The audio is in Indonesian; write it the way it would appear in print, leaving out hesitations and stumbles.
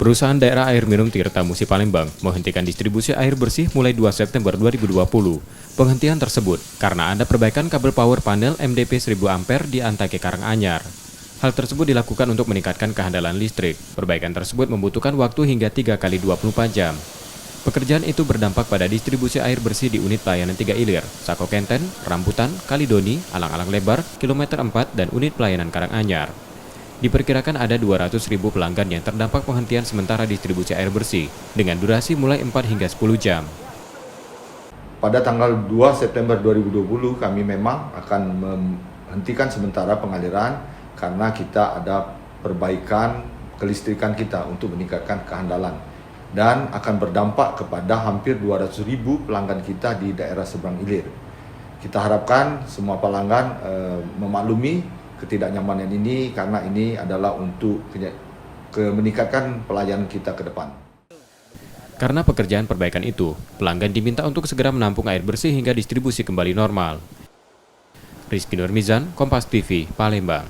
Perusahaan Daerah Air Minum Tirta Musi Palembang menghentikan distribusi air bersih mulai 2 September 2020. Penghentian tersebut karena ada perbaikan kabel power panel MDP 1000 ampere di Antake Karanganyar. Hal tersebut dilakukan untuk meningkatkan kehandalan listrik. Perbaikan tersebut membutuhkan waktu hingga 3 kali 24 jam. Pekerjaan itu berdampak pada distribusi air bersih di unit pelayanan 3 Ilir, Sako Kenten, Rambutan, Kalidoni, Alang-Alang Lebar, Kilometer 4, dan unit pelayanan Karanganyar. Diperkirakan ada 200.000 pelanggan yang terdampak penghentian sementara distribusi air bersih dengan durasi mulai 4 hingga 10 jam. Pada tanggal 2 September 2020 kami memang akan menghentikan sementara pengaliran karena kita ada perbaikan kelistrikan kita untuk meningkatkan kehandalan dan akan berdampak kepada hampir 200.000 pelanggan kita di daerah seberang Ilir. Kita harapkan semua pelanggan memaklumi ketidaknyamanan ini karena ini adalah untuk meningkatkan pelayanan kita ke depan. Karena pekerjaan perbaikan itu, pelanggan diminta untuk segera menampung air bersih hingga distribusi kembali normal. Rizky Nurmizan, Kompas TV, Palembang.